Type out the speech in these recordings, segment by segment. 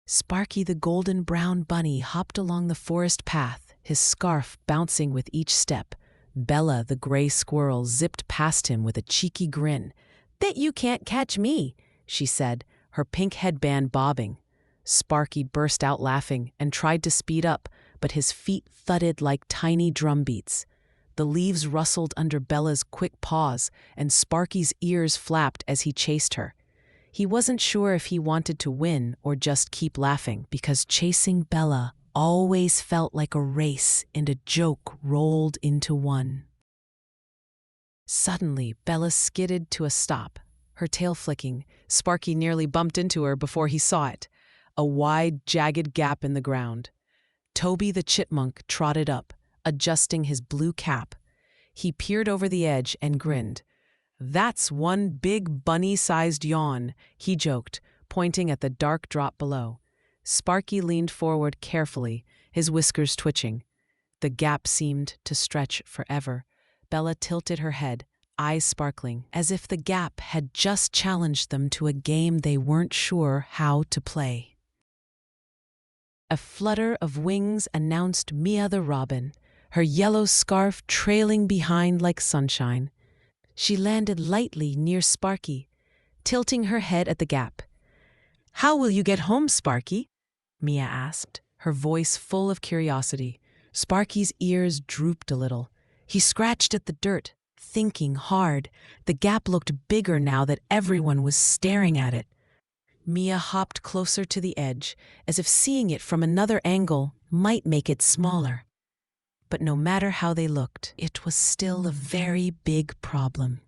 Sparky the golden brown bunny hopped along the forest path, his scarf bouncing with each step. Bella the gray squirrel zipped past him with a cheeky grin. "Bet you can't catch me," she said, her pink headband bobbing. Sparky burst out laughing and tried to speed up, but his feet thudded like tiny drum beats. The leaves rustled under Bella's quick paws, and Sparky's ears flapped as he chased her. He wasn't sure if he wanted to win or just keep laughing, because chasing Bella always felt like a race and a joke rolled into one. Suddenly, Bella skidded to a stop, her tail flicking. Sparky nearly bumped into her before he saw it, a wide, jagged gap in the ground. Toby the chipmunk trotted up, adjusting his blue cap. He peered over the edge and grinned. "That's one big bunny-sized yawn," he joked, pointing at the dark drop below. Sparky leaned forward carefully, his whiskers twitching. The gap seemed to stretch forever. Bella tilted her head, eyes sparkling, as if the gap had just challenged them to a game they weren't sure how to play. A flutter of wings announced Mia the robin, her yellow scarf trailing behind like sunshine. She landed lightly near Sparky, tilting her head at the gap. "How will you get home, Sparky?" Mia asked, her voice full of curiosity. Sparky's ears drooped a little. He scratched at the dirt, thinking hard. The gap looked bigger now that everyone was staring at it. Mia hopped closer to the edge, as if seeing it from another angle might make it smaller. But no matter how they looked, it was still a very big problem.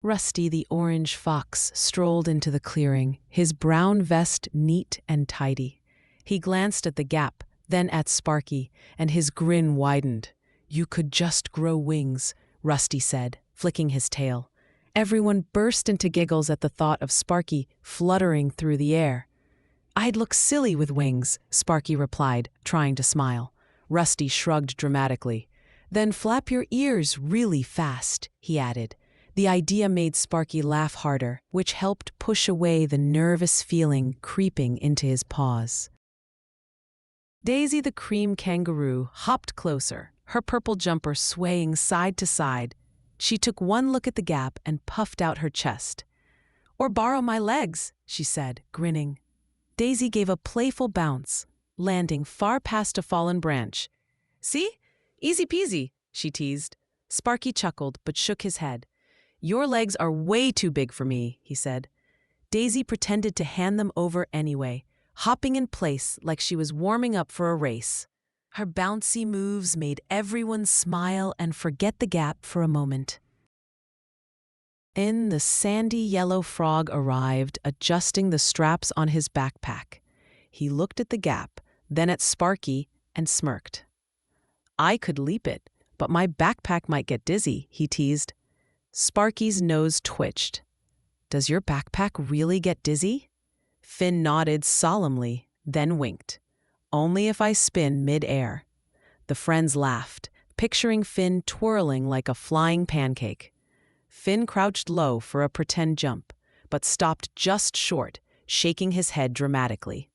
Rusty the orange fox strolled into the clearing, his brown vest neat and tidy. He glanced at the gap, then at Sparky, and his grin widened. "You could just grow wings," Rusty said, flicking his tail. Everyone burst into giggles at the thought of Sparky fluttering through the air. "I'd look silly with wings," Sparky replied, trying to smile. Rusty shrugged dramatically. "Then flap your ears really fast," he added. The idea made Sparky laugh harder, which helped push away the nervous feeling creeping into his paws. Daisy the cream kangaroo hopped closer, her purple jumper swaying side to side. She took one look at the gap and puffed out her chest. "Or borrow my legs," she said, grinning. Daisy gave a playful bounce, landing far past a fallen branch. "See? Easy peasy," she teased. Sparky chuckled but shook his head. "Your legs are way too big for me," he said. Daisy pretended to hand them over anyway, hopping in place like she was warming up for a race. Her bouncy moves made everyone smile and forget the gap for a moment. The sandy yellow frog arrived, adjusting the straps on his backpack. He looked at the gap, then at Sparky, and smirked. "I could leap it, but my backpack might get dizzy," he teased. Sparky's nose twitched. "Does your backpack really get dizzy?" Finn nodded solemnly, then winked. "Only if I spin mid-air." The friends laughed, picturing Finn twirling like a flying pancake. Finn crouched low for a pretend jump, but stopped just short, shaking his head dramatically.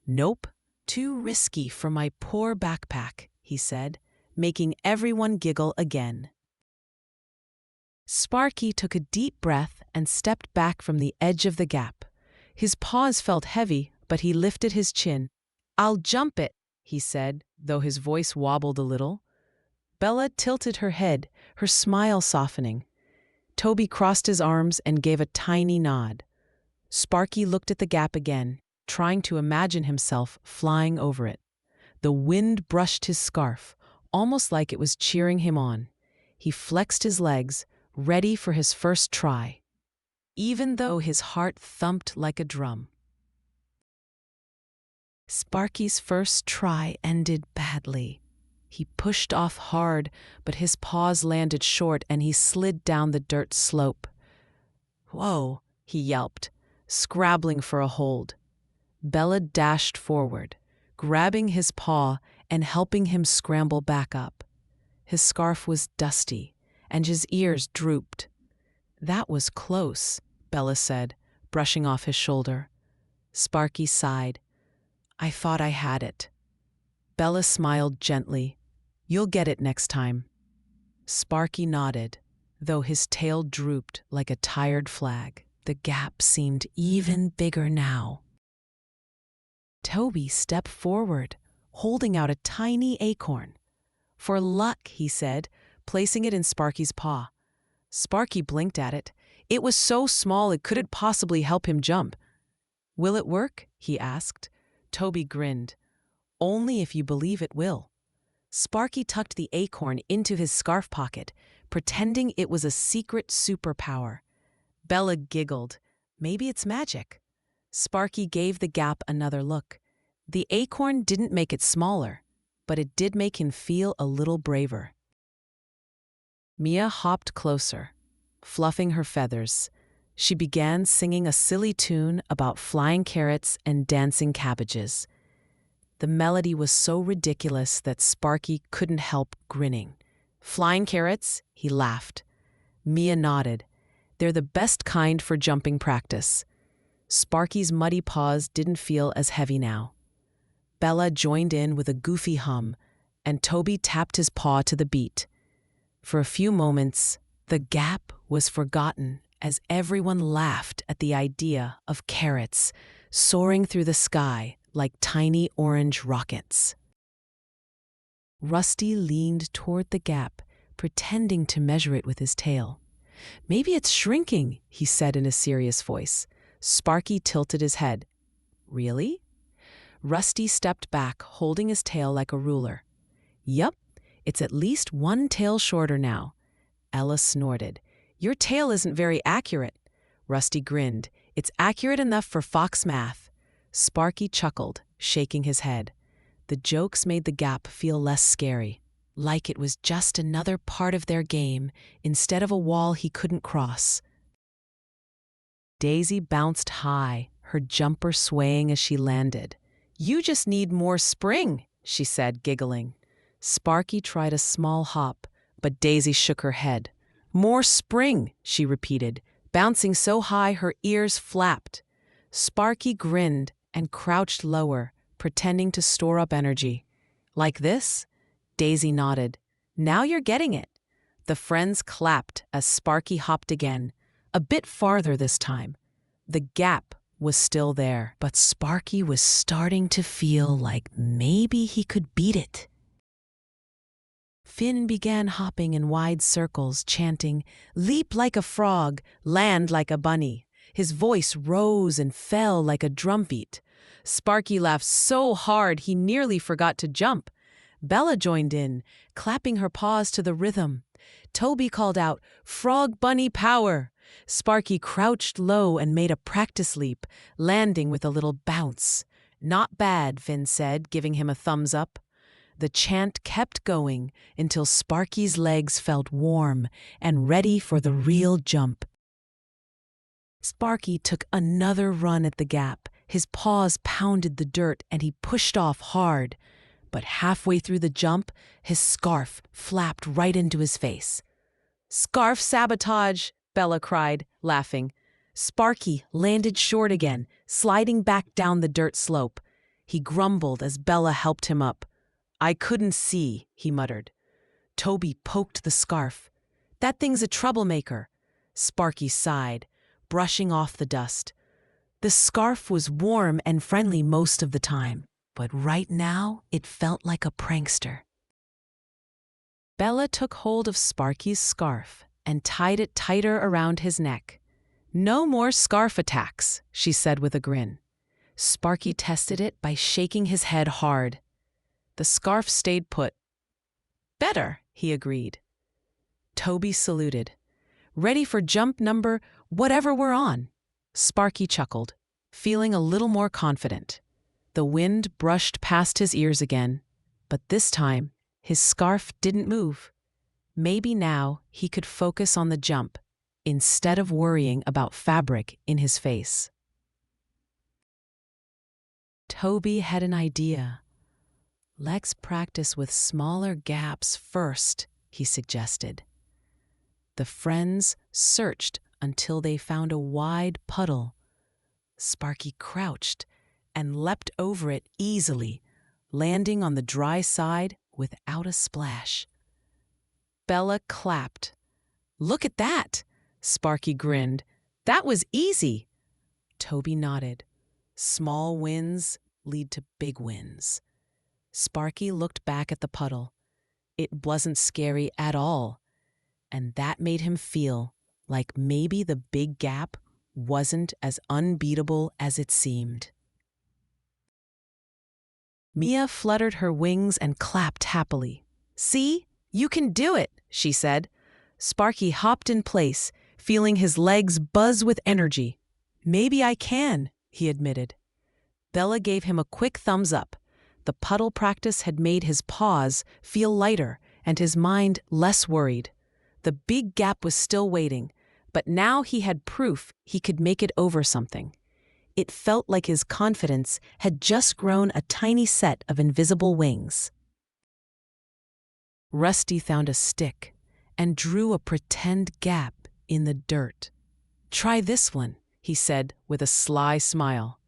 "Nope, too risky for my poor backpack," he said, making everyone giggle again. Sparky took a deep breath and stepped back from the edge of the gap. His paws felt heavy, but he lifted his chin. "I'll jump it," he said, though his voice wobbled a little. Bella tilted her head, her smile softening. Toby crossed his arms and gave a tiny nod. Sparky looked at the gap again, trying to imagine himself flying over it. The wind brushed his scarf, almost like it was cheering him on. He flexed his legs, ready for his first try, even though his heart thumped like a drum. Sparky's first try ended badly. He pushed off hard, but his paws landed short and he slid down the dirt slope. "Whoa," he yelped, scrabbling for a hold. Bella dashed forward, grabbing his paw and helping him scramble back up. His scarf was dusty, and his ears drooped. "That was close," Bella said, brushing off his shoulder. Sparky sighed. I thought I had it. Bella smiled gently. You'll get it next time. Sparky nodded, though his tail drooped like a tired flag. The gap seemed even bigger now. Toby stepped forward, holding out a tiny acorn. For luck, he said, placing it in Sparky's paw. Sparky blinked at it. It was so small it couldn't possibly help him jump. Will it work? He asked. Toby grinned. Only if you believe it will. Sparky tucked the acorn into his scarf pocket, pretending it was a secret superpower. Bella giggled. Maybe it's magic. Sparky gave the gap another look. The acorn didn't make it smaller, but it did make him feel a little braver. Mia hopped closer, fluffing her feathers. She began singing a silly tune about flying carrots and dancing cabbages. The melody was so ridiculous that Sparky couldn't help grinning. Flying carrots? He laughed. Mia nodded. They're the best kind for jumping practice. Sparky's muddy paws didn't feel as heavy now. Bella joined in with a goofy hum, and Toby tapped his paw to the beat. For a few moments, the gap was forgotten as everyone laughed at the idea of carrots soaring through the sky like tiny orange rockets. Rusty leaned toward the gap, pretending to measure it with his tail. Maybe it's shrinking, he said in a serious voice. Sparky tilted his head. Really? Rusty stepped back, holding his tail like a ruler. Yup, it's at least one tail shorter now. Ella snorted. Your tail isn't very accurate. Rusty grinned. It's accurate enough for fox math. Sparky chuckled, shaking his head. The jokes made the gap feel less scary, like it was just another part of their game instead of a wall he couldn't cross. Daisy bounced high, her jumper swaying as she landed. You just need more spring, she said, giggling. Sparky tried a small hop, but Daisy shook her head. More spring, she repeated, bouncing so high her ears flapped. Sparky grinned and crouched lower, pretending to store up energy. Like this? Daisy nodded. Now you're getting it. The friends clapped as Sparky hopped again, a bit farther this time. The gap was still there, but Sparky was starting to feel like maybe he could beat it. Finn began hopping in wide circles, chanting, "Leap like a frog, land like a bunny." His voice rose and fell like a drumbeat. Sparky laughed so hard he nearly forgot to jump. Bella joined in, clapping her paws to the rhythm. Toby called out, "Frog bunny power!" Sparky crouched low and made a practice leap, landing with a little bounce. "Not bad," Finn said, giving him a thumbs up. The chant kept going until Sparky's legs felt warm and ready for the real jump. Sparky took another run at the gap. His paws pounded the dirt and he pushed off hard. But halfway through the jump, his scarf flapped right into his face. "Scarf sabotage!" Bella cried, laughing. Sparky landed short again, sliding back down the dirt slope. He grumbled as Bella helped him up. "I couldn't see," he muttered. Toby poked the scarf. "That thing's a troublemaker." Sparky sighed, brushing off the dust. The scarf was warm and friendly most of the time, but right now it felt like a prankster. Bella took hold of Sparky's scarf and tied it tighter around his neck. "No more scarf attacks," she said with a grin. Sparky tested it by shaking his head hard. The scarf stayed put. "Better," he agreed. Toby saluted. "Ready for jump number whatever we're on." Sparky chuckled, feeling a little more confident. The wind brushed past his ears again, but this time his scarf didn't move. Maybe now he could focus on the jump instead of worrying about fabric in his face. Toby had an idea. "Let's practice with smaller gaps first," he suggested. The friends searched until they found a wide puddle. Sparky crouched and leapt over it easily, landing on the dry side without a splash. Bella clapped. "Look at that!" Sparky grinned. "That was easy." Toby nodded. Small wins lead to big wins. Sparky looked back at the puddle. It wasn't scary at all, and that made him feel like maybe the big gap wasn't as unbeatable as it seemed. Mia fluttered her wings and clapped happily. "See? You can do it," she said. Sparky hopped in place, feeling his legs buzz with energy. "Maybe I can," he admitted. Bella gave him a quick thumbs up. The puddle practice had made his paws feel lighter and his mind less worried. The big gap was still waiting, but now he had proof he could make it over something. It felt like his confidence had just grown a tiny set of invisible wings. Rusty found a stick and drew a pretend gap in the dirt. "Try this one," he said with a sly smile.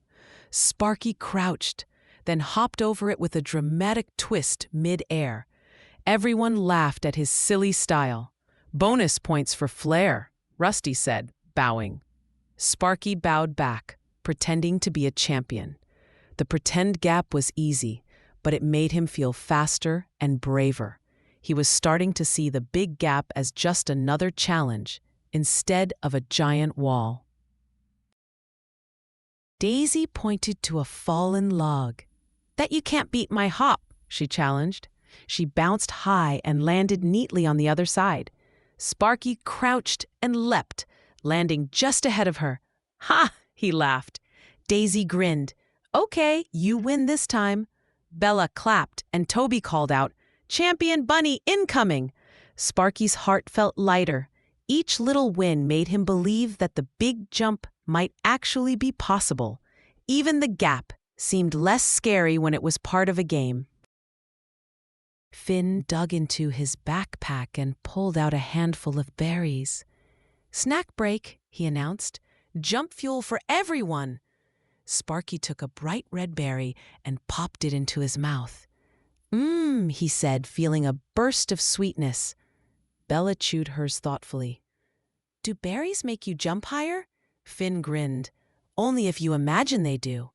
Sparky crouched, then hopped over it with a dramatic twist mid-air. Everyone laughed at his silly style. "Bonus points for flair," Rusty said, bowing. Sparky bowed back, pretending to be a champion. The pretend gap was easy, but it made him feel faster and braver. He was starting to see the big gap as just another challenge, instead of a giant wall. Daisy pointed to a fallen log. "Bet you can't beat my hop," she challenged. She bounced high and landed neatly on the other side. Sparky crouched and leapt, landing just ahead of her. "Ha!" he laughed. Daisy grinned. "Okay, you win this time." Bella clapped and Toby called out, "Champion Bunny incoming!" Sparky's heart felt lighter. Each little win made him believe that the big jump might actually be possible. Even the gap seemed less scary when it was part of a game. Finn dug into his backpack and pulled out a handful of berries. "Snack break," he announced. "Jump fuel for everyone." Sparky took a bright red berry and popped it into his mouth. "Mmm," he said, feeling a burst of sweetness. Bella chewed hers thoughtfully. "Do berries make you jump higher?" Finn grinned. "Only if you imagine they do."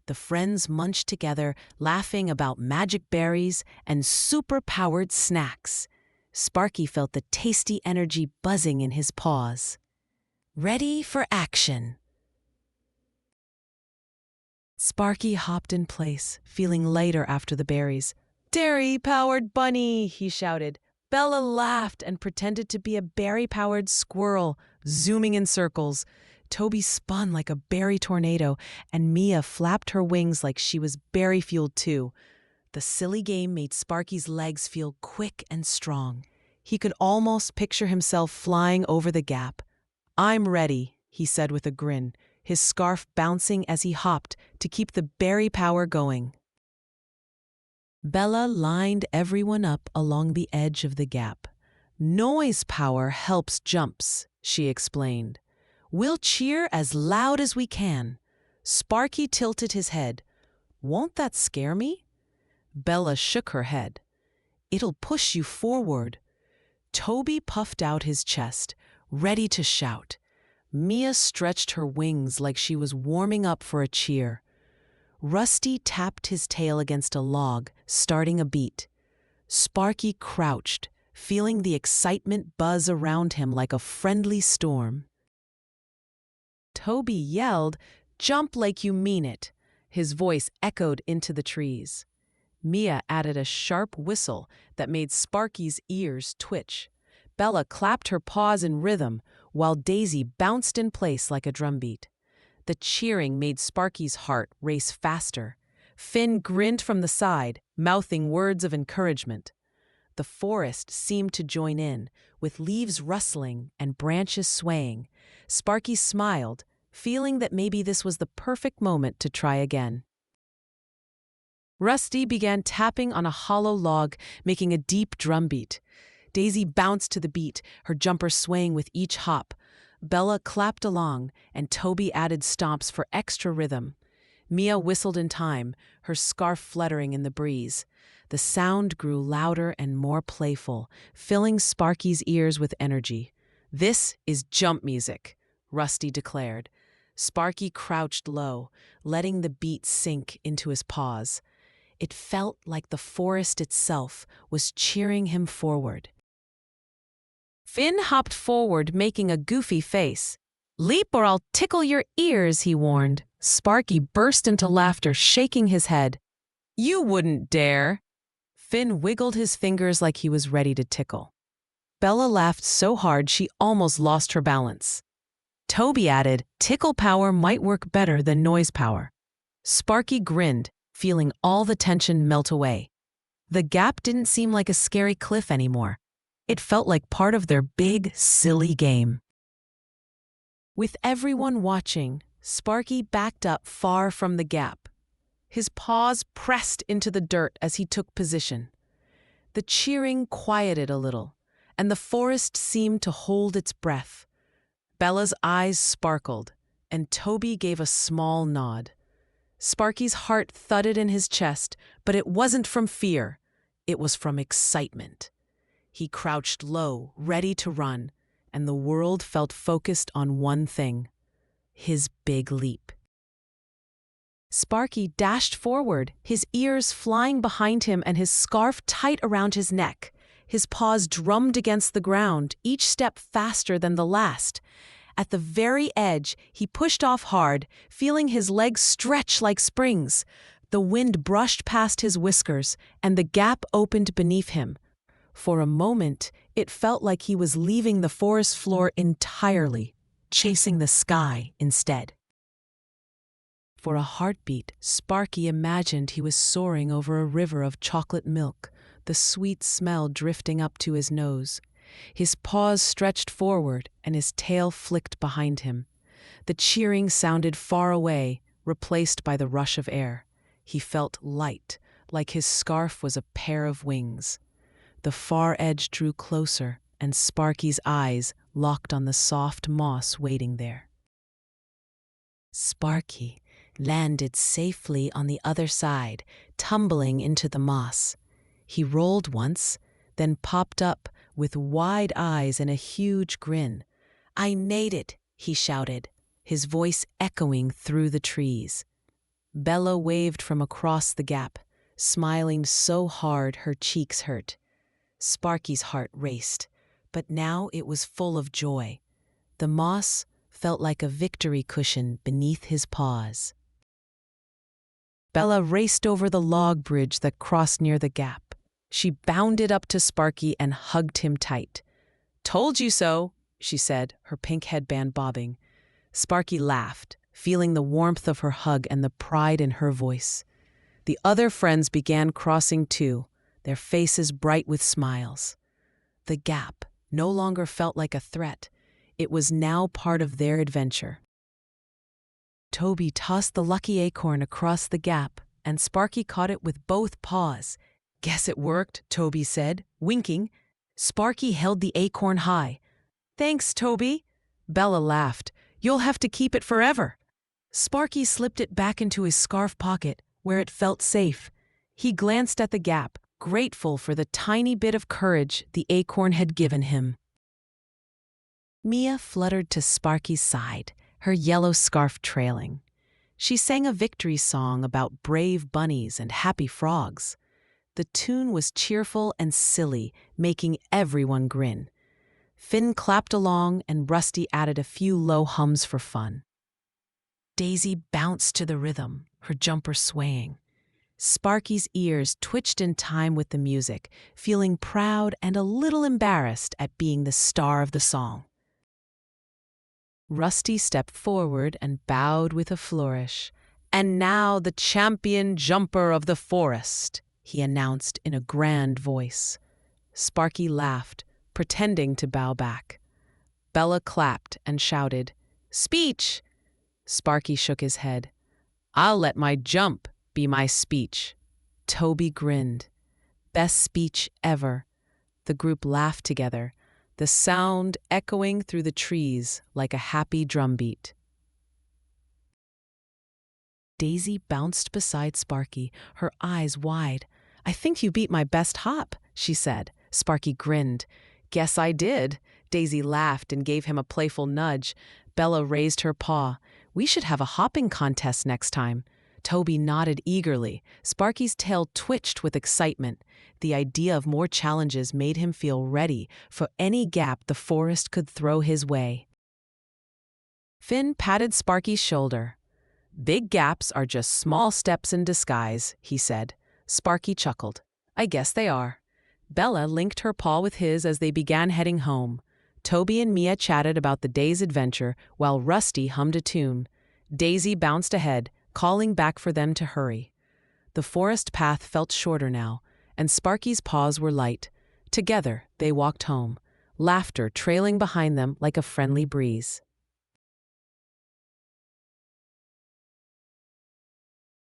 The friends munched together, laughing about magic berries and super-powered snacks. Sparky felt the tasty energy buzzing in his paws. Ready for action. Sparky hopped in place, feeling lighter after the berries. "Dairy-powered bunny!" he shouted. Bella laughed and pretended to be a berry-powered squirrel, zooming in circles. Toby spun like a berry tornado, and Mia flapped her wings like she was berry-fueled too. The silly game made Sparky's legs feel quick and strong. He could almost picture himself flying over the gap. "I'm ready," he said with a grin, his scarf bouncing as he hopped to keep the berry power going. Bella lined everyone up along the edge of the gap. "Noise power helps jumps," she explained. "We'll cheer as loud as we can." Sparky tilted his head. "Won't that scare me?" Bella shook her head. "It'll push you forward." Toby puffed out his chest, ready to shout. Mia stretched her wings like she was warming up for a cheer. Rusty tapped his tail against a log, starting a beat. Sparky crouched, feeling the excitement buzz around him like a friendly storm. Toby yelled, "Jump like you mean it." His voice echoed into the trees. Mia added a sharp whistle that made Sparky's ears twitch. Bella clapped her paws in rhythm, while Daisy bounced in place like a drumbeat. The cheering made Sparky's heart race faster. Finn grinned from the side, mouthing words of encouragement. The forest seemed to join in, with leaves rustling and branches swaying. Sparky smiled, feeling that maybe this was the perfect moment to try again. Rusty began tapping on a hollow log, making a deep drumbeat. Daisy bounced to the beat, her jumper swaying with each hop. Bella clapped along, and Toby added stomps for extra rhythm. Mia whistled in time, her scarf fluttering in the breeze. The sound grew louder and more playful, filling Sparky's ears with energy. "This is jump music," Rusty declared. Sparky crouched low, letting the beat sink into his paws. It felt like the forest itself was cheering him forward. Finn hopped forward, making a goofy face. "Leap or I'll tickle your ears," he warned. Sparky burst into laughter, shaking his head. "You wouldn't dare." Finn wiggled his fingers like he was ready to tickle. Bella laughed so hard she almost lost her balance. Toby added, "Tickle power might work better than noise power." Sparky grinned, feeling all the tension melt away. The gap didn't seem like a scary cliff anymore. It felt like part of their big, silly game. With everyone watching, Sparky backed up far from the gap. His paws pressed into the dirt as he took position. The cheering quieted a little, and the forest seemed to hold its breath. Bella's eyes sparkled, and Toby gave a small nod. Sparky's heart thudded in his chest, but it wasn't from fear. It was from excitement. He crouched low, ready to run, and the world felt focused on one thing: his big leap. Sparky dashed forward, his ears flying behind him and his scarf tight around his neck. His paws drummed against the ground, each step faster than the last. At the very edge, he pushed off hard, feeling his legs stretch like springs. The wind brushed past his whiskers, and the gap opened beneath him. For a moment, it felt like he was leaving the forest floor entirely, chasing the sky instead. For a heartbeat, Sparky imagined he was soaring over a river of chocolate milk, the sweet smell drifting up to his nose. His paws stretched forward, and his tail flicked behind him. The cheering sounded far away, replaced by the rush of air. He felt light, like his scarf was a pair of wings. The far edge drew closer, and Sparky's eyes locked on the soft moss waiting there. Sparky landed safely on the other side, tumbling into the moss. He rolled once, then popped up with wide eyes and a huge grin. "I made it," he shouted, his voice echoing through the trees. Bella waved from across the gap, smiling so hard her cheeks hurt. Sparky's heart raced, but now it was full of joy. The moss felt like a victory cushion beneath his paws. Bella raced over the log bridge that crossed near the gap. She bounded up to Sparky and hugged him tight. "Told you so," she said, her pink headband bobbing. Sparky laughed, feeling the warmth of her hug and the pride in her voice. The other friends began crossing too, their faces bright with smiles. The gap no longer felt like a threat. It was now part of their adventure. Toby tossed the lucky acorn across the gap, and Sparky caught it with both paws. "Guess it worked," Toby said, winking. Sparky held the acorn high. "Thanks, Toby." Bella laughed. "You'll have to keep it forever." Sparky slipped it back into his scarf pocket, where it felt safe. He glanced at the gap, grateful for the tiny bit of courage the acorn had given him. Mia fluttered to Sparky's side, her yellow scarf trailing. She sang a victory song about brave bunnies and happy frogs. The tune was cheerful and silly, making everyone grin. Finn clapped along, and Rusty added a few low hums for fun. Daisy bounced to the rhythm, her jumper swaying. Sparky's ears twitched in time with the music, feeling proud and a little embarrassed at being the star of the song. Rusty stepped forward and bowed with a flourish. "And now the champion jumper of the forest," he announced in a grand voice. Sparky laughed, pretending to bow back. Bella clapped and shouted, "Speech!" Sparky shook his head. "I'll let my jump be my speech." Toby grinned. "Best speech ever." The group laughed together. the sound echoing through the trees like a happy drumbeat. Daisy bounced beside Sparky, her eyes wide. "I think you beat my best hop," she said. Sparky grinned. "Guess I did." Daisy laughed and gave him a playful nudge. Bella raised her paw. "We should have a hopping contest next time." Toby nodded eagerly. Sparky's tail twitched with excitement. The idea of more challenges made him feel ready for any gap the forest could throw his way. Finn patted Sparky's shoulder. "Big gaps are just small steps in disguise," he said. Sparky chuckled. "I guess they are." Bella linked her paw with his as they began heading home. Toby and Mia chatted about the day's adventure while Rusty hummed a tune. Daisy bounced ahead, calling back for them to hurry. The forest path felt shorter now, and Sparky's paws were light. Together, they walked home, laughter trailing behind them like a friendly breeze.